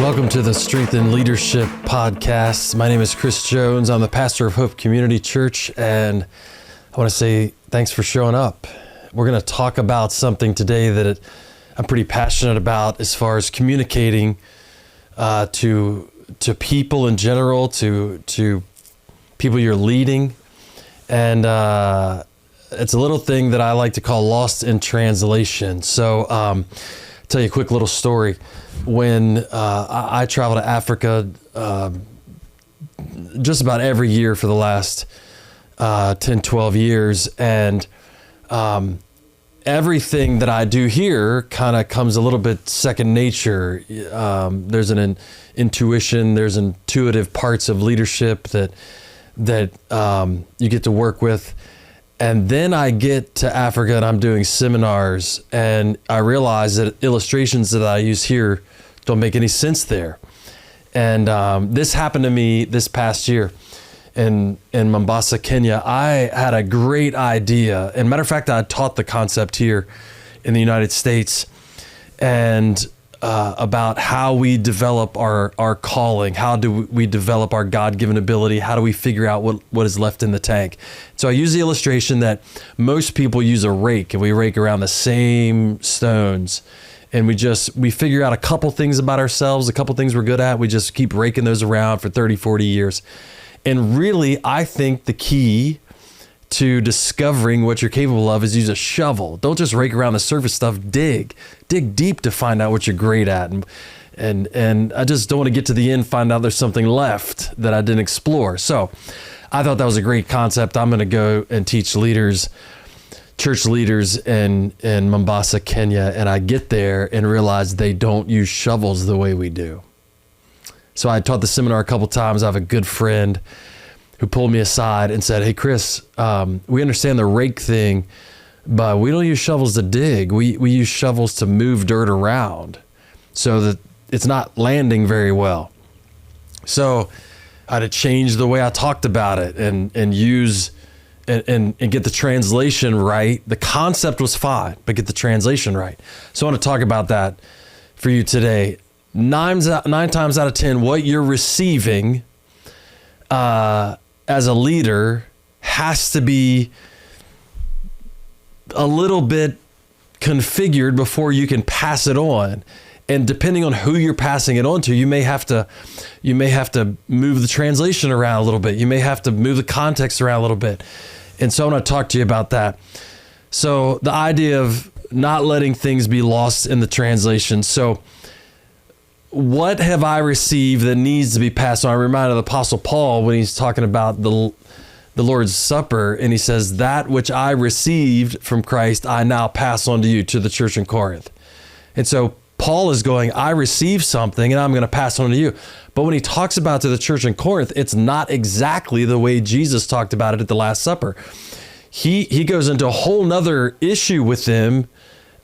Welcome to the Strength in Leadership podcast. My name is Chris Jones. I'm the pastor of Hope Community Church, and I want to say thanks for showing up. We're going to talk about something today that I'm pretty passionate about as far as communicating to people in general, to people you're leading. And it's a little thing that I like to call lost in translation. So tell you a quick little story. When I travel to Africa just about every year for the last 10, 12 years, and everything that I do here kind of comes a little bit second nature. There's an intuition, there's intuitive parts of leadership that you get to work with. And then I get to Africa and I'm doing seminars, and I realize that illustrations that I use here don't make any sense there. And this happened to me this past year in Mombasa, Kenya. I had a great idea. And matter of fact, I taught the concept here in the United States, and about how we develop our calling. How do we develop our God-given ability? How do we figure out what is left in the tank? So I use the illustration that most people use a rake, and we rake around the same stones. And we figure out a couple things about ourselves, a couple things we're good at. We just keep raking those around for 30, 40 years. And really, I think the key to discovering what you're capable of is use a shovel. Don't just rake around the surface stuff. Dig deep to find out what you're great at. And I just don't want to get to the end, find out there's something left that I didn't explore. So I thought that was a great concept. I'm going to go and teach church leaders in Mombasa, Kenya. And I get there and realize they don't use shovels the way we do. So I taught the seminar a couple times. I have a good friend who pulled me aside and said, "Hey, Chris, we understand the rake thing, but we don't use shovels to dig. We use shovels to move dirt around so that it's not landing very well." So I had to change the way I talked about it and use and get the translation right. The concept was fine, but get the translation right. So I want to talk about that for you today. 9 times out of 10, what you're receiving as a leader has to be a little bit configured before you can pass it on. And depending on who you're passing it on to, you may have to move the translation around a little bit. You may have to move the context around a little bit. And so I want to talk to you about that. So the idea of not letting things be lost in the translation. So what have I received that needs to be passed on? I reminded the Apostle Paul when he's talking about the Lord's Supper, and he says, "That which I received from Christ, I now pass on to you," to the church in Corinth. And so Paul is going, I received something and I'm going to pass on to you. But when he talks about to the church in Corinth, it's not exactly the way Jesus talked about it at the Last Supper. He goes into a whole nother issue with them,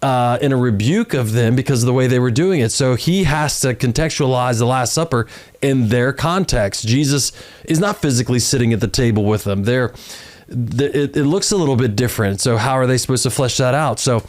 in a rebuke of them because of the way they were doing it. So he has to contextualize the Last Supper in their context. Jesus is not physically sitting at the table with them. It looks a little bit different. So how are they supposed to flesh that out? So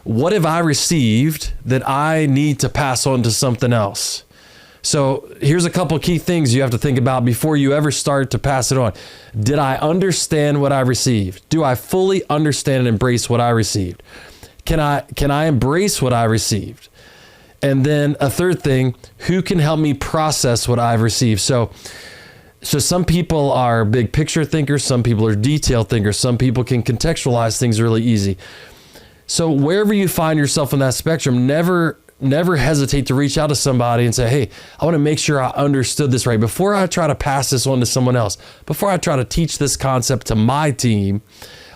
what have I received that I need to pass on to something else? So here's a couple of key things you have to think about before you ever start to pass it on. Did I understand what I received? Do I fully understand and embrace what I received? Can I embrace what I received? And then a third thing, who can help me process what I've received? So some people are big picture thinkers. Some people are detail thinkers. Some people can contextualize things really easy. So wherever you find yourself in that spectrum, never hesitate to reach out to somebody and say, "Hey, I want to make sure I understood this right. Before I try to pass this on to someone else, before I try to teach this concept to my team,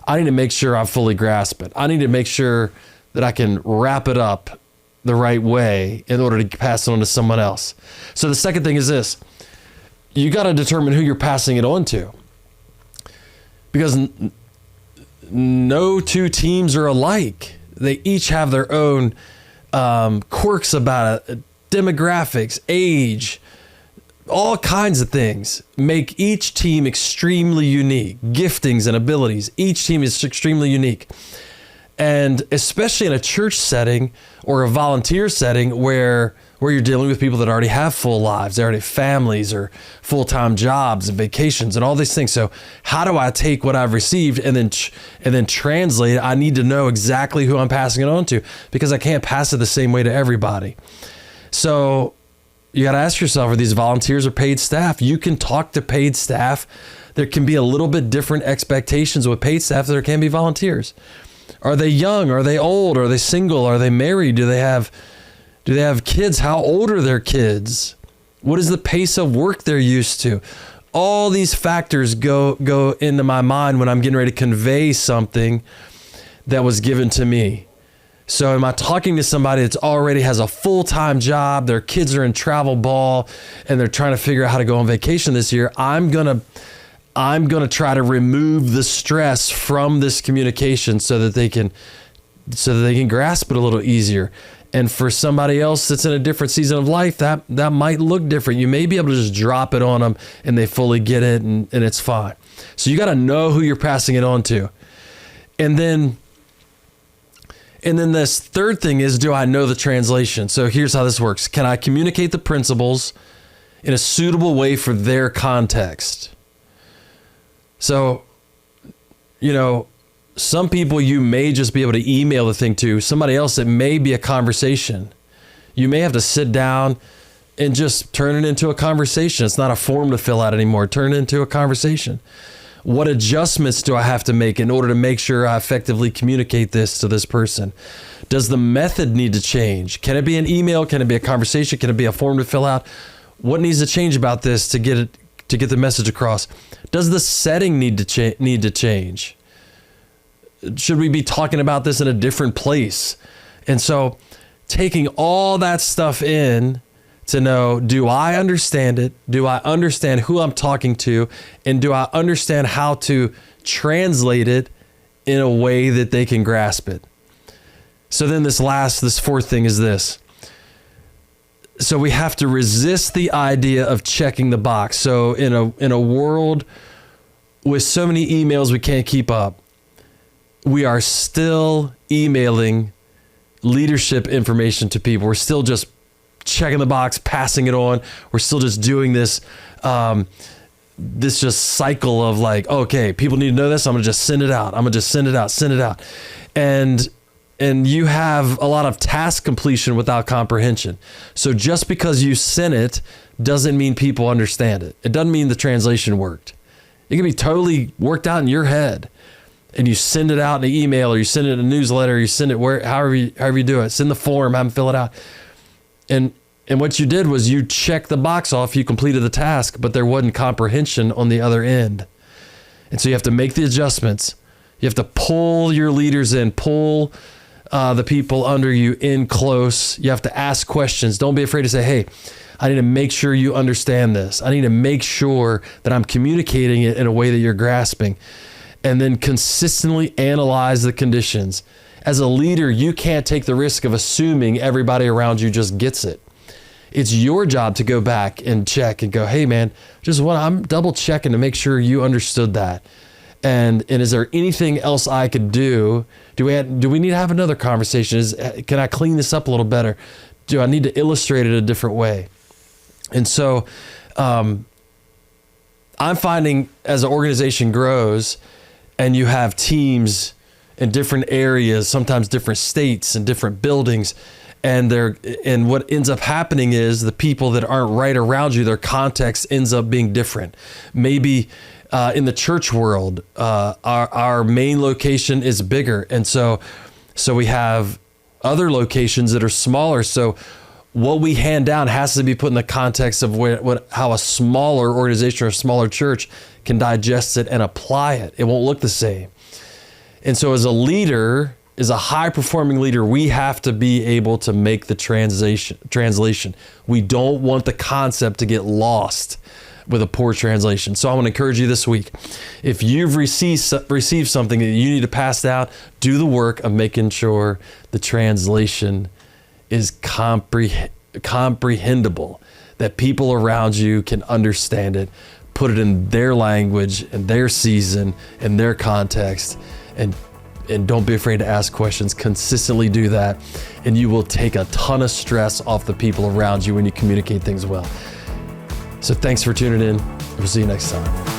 I need to make sure I fully grasp it. I need to make sure that I can wrap it up the right way in order to pass it on to someone else." So the second thing is this. You got to determine who you're passing it on to, because no two teams are alike. They each have their own quirks about it, demographics, age, all kinds of things make each team extremely unique. Giftings and abilities. Each team is extremely unique. And especially in a church setting or a volunteer setting where you're dealing with people that already have full lives, they already have families or full-time jobs and vacations and all these things. So how do I take what I've received and then translate it? I need to know exactly who I'm passing it on to, because I can't pass it the same way to everybody. So you got to ask yourself, are these volunteers or paid staff? You can talk to paid staff. There can be a little bit different expectations with paid staff than there can be volunteers. Are they young? Are they old? Are they single? Are they married? Do they have kids? How old are their kids? What is the pace of work they're used to? All these factors go into my mind when I'm getting ready to convey something that was given to me. So am I talking to somebody that's already has a full-time job, their kids are in travel ball, and they're trying to figure out how to go on vacation this year? I'm gonna try to remove the stress from this communication so that they can grasp it a little easier. And for somebody else that's in a different season of life, that might look different. You may be able to just drop it on them and they fully get it and it's fine. So you got to know who you're passing it on to. And then this third thing is, do I know the translation? So here's how this works. Can I communicate the principles in a suitable way for their context? So, some people you may just be able to email the thing to. Somebody else, it may be a conversation. You may have to sit down and just turn it into a conversation. It's not a form to fill out anymore. Turn it into a conversation. What adjustments do I have to make in order to make sure I effectively communicate this to this person? Does the method need to change? Can it be an email? Can it be a conversation? Can it be a form to fill out? What needs to change about this to get the message across? Does the setting need to change? Should we be talking about this in a different place? And so taking all that stuff in to know, do I understand it? Do I understand who I'm talking to? And do I understand how to translate it in a way that they can grasp it? So then this fourth thing is this. So we have to resist the idea of checking the box. So in a world with so many emails we can't keep up, we are still emailing leadership information to people. We're still just checking the box, passing it on. We're still just doing this just cycle of like, okay, people need to know this. I'm gonna just send it out. Send it out. And you have a lot of task completion without comprehension. So just because you sent it doesn't mean people understand it. It doesn't mean the translation worked. It can be totally worked out in your head. And you send it out in an email, or you send it in a newsletter, or you send it however you do it. Send the form, have them fill it out. And what you did was you checked the box off, you completed the task, but there wasn't comprehension on the other end. And so you have to make the adjustments. You have to pull your leaders in, pull the people under you in close. You have to ask questions. Don't be afraid to say, hey, I need to make sure you understand this. I need to make sure that I'm communicating it in a way that you're grasping. And then consistently analyze the conditions. As a leader, you can't take the risk of assuming everybody around you just gets it. It's your job to go back and check and go, hey man, I'm double checking to make sure you understood that. And is there anything else I could do? Do we need to have another conversation? Can I clean this up a little better? Do I need to illustrate it a different way? And so I'm finding as an organization grows and you have teams in different areas, sometimes different states and different buildings, and what ends up happening is the people that aren't right around you, their context ends up being different. Maybe in the church world, our main location is bigger, and so we have other locations that are smaller. So what we hand down has to be put in the context of how a smaller organization or a smaller church can digest it and apply it. It won't look the same. And so as a leader, as a high performing leader, we have to be able to make the translation. We don't want the concept to get lost with a poor translation. So I want to encourage you this week, if you've received something that you need to pass out, do the work of making sure the translation is comprehensible, that people around you can understand it, put it in their language, in their season, in their context, and and don't be afraid to ask questions. Consistently do that, and you will take a ton of stress off the people around you when you communicate things well. So thanks for tuning in. We'll see you next time.